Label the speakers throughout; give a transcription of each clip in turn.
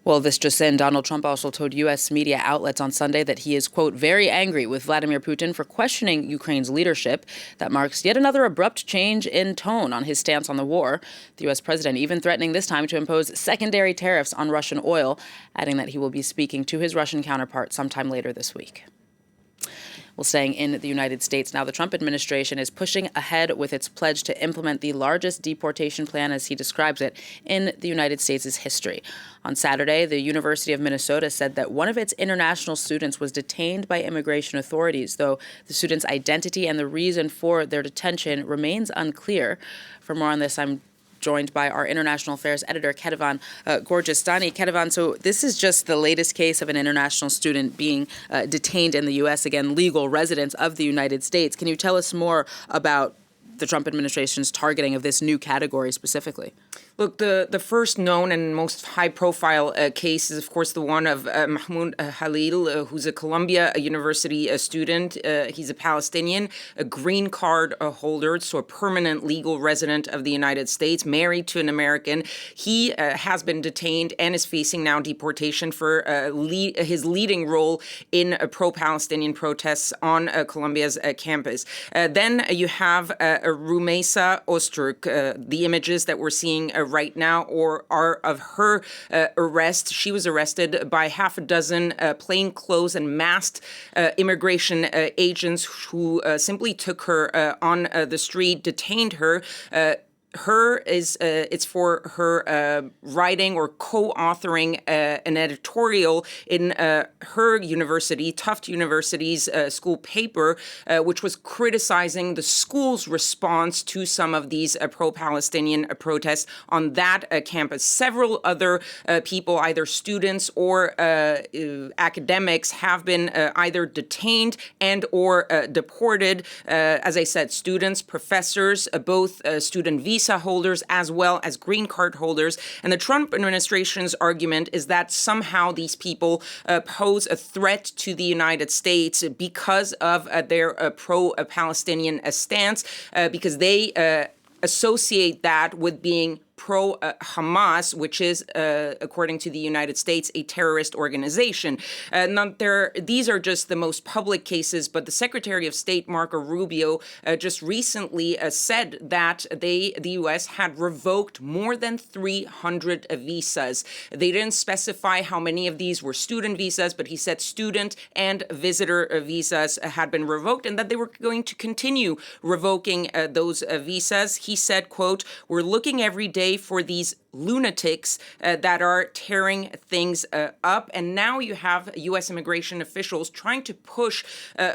Speaker 1: Well, this just in, Donald Trump also told U.S. media outlets on Sunday that he is, quote, very angry with Vladimir Putin for questioning Ukraine's leadership. That marks yet another abrupt change in tone on his stance on the war. The U.S. president even threatening this time to impose secondary tariffs on Russian oil, adding that he will be speaking to his Russian counterpart sometime later this week. Well, staying in the United States now, the Trump administration is pushing ahead with its pledge to implement the largest deportation plan, as he describes it, in the United States' history. On Saturday, the University of Minnesota said that one of its international students was detained by immigration authorities, though the student's identity and the reason for their detention remains unclear. For more on this, I'm joined by our international affairs editor, Ketevan Gorgistani. Ketevan, so this is just the latest case of an international student being detained in the U.S., again, legal residents of the United States. Can you tell us more about the Trump administration's targeting of this new category specifically?
Speaker 2: Look, the first known and most high-profile case is, of course, the one of Mahmoud Halil, who's a Columbia University student. He's a Palestinian, a green card holder, so a permanent legal resident of the United States, married to an American. He has been detained and is facing now deportation for his leading role in pro-Palestinian protests on Columbia's campus. Then you have Rumeysa Öztürk. The images that we're seeing right now are of her arrest. She was arrested by half a dozen plainclothes and masked immigration agents who simply took her on the street, detained her. It's for her writing or co-authoring an editorial in her university, Tufts University's school paper, which was criticizing the school's response to some of these pro-Palestinian protests on that campus. Several other people, either students or academics, have been either detained and or deported. As I said, students, professors, both student visa holders as well as green card holders. And the Trump administration's argument is that somehow these people pose a threat to the United States because of their pro-Palestinian stance, because they associate that with being pro-Hamas, which is, according to the United States, a terrorist organization. These are just the most public cases, but the Secretary of State, Marco Rubio, just recently said that the U.S. had revoked more than 300 visas. They didn't specify how many of these were student visas, but he said student and visitor visas had been revoked and that they were going to continue revoking those visas. He said, quote, "We're looking every day for these lunatics that are tearing things up." And now you have U.S. immigration officials trying to push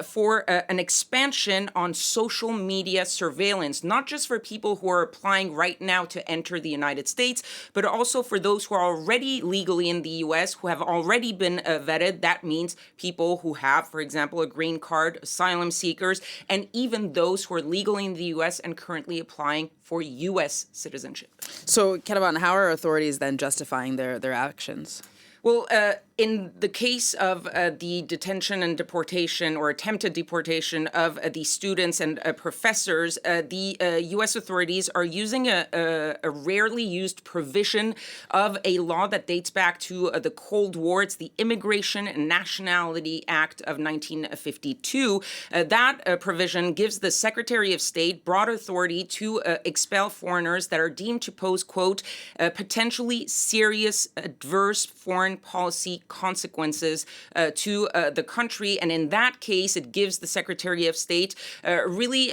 Speaker 2: for an expansion on social media surveillance, not just for people who are applying right now to enter the United States, but also for those who are already legally in the U.S., who have already been vetted. That means people who have, for example, a green card, asylum seekers, and even those who are legally in the U.S. and currently applying for U.S. citizenship.
Speaker 1: So, Ketevan, how are authorities then justifying their actions?
Speaker 2: Well, in the case of the detention and deportation or attempted deportation of the students and professors, the U.S. authorities are using a rarely used provision of a law that dates back to the Cold War. It's the Immigration and Nationality Act of 1952. That provision gives the Secretary of State broad authority to expel foreigners that are deemed to pose, quote, potentially serious adverse foreign policy consequences to the country. And in that case, it gives the Secretary of State really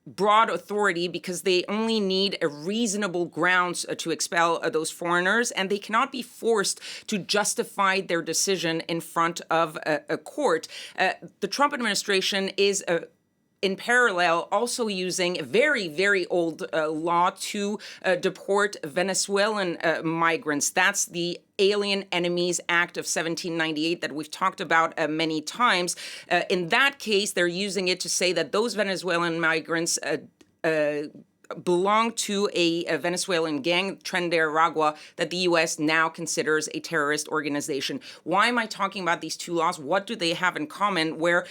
Speaker 2: broad authority because they only need a reasonable grounds to expel those foreigners, and they cannot be forced to justify their decision in front of a court. The Trump administration is in parallel, also using a very, very old law to deport Venezuelan migrants. That's the Alien Enemies Act of 1798 that we've talked about many times. In that case, they're using it to say that those Venezuelan migrants belong to a Venezuelan gang, Tren de Aragua, that the U.S. now considers a terrorist organization. Why am I talking about these two laws? What do they have in common? Where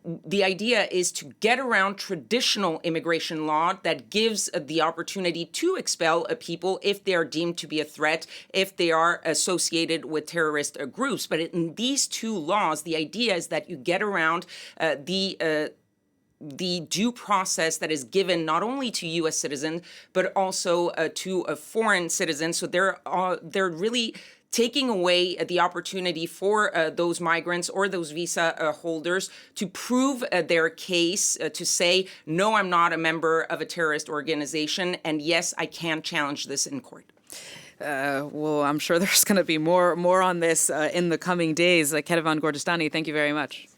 Speaker 2: the idea is to get around traditional immigration law that gives the opportunity to expel people if they are deemed to be a threat, if they are associated with terrorist groups. But in these two laws, the idea is that you get around the due process that is given not only to U.S. citizens but also to a foreign citizens. So they're really taking away the opportunity for those migrants or those visa holders to prove their case, to say, no, I'm not a member of a terrorist organization, and yes, I can challenge this in court.
Speaker 1: Well, I'm sure there's going to be more on this in the coming days. Ketevan Gordestani, thank you very much.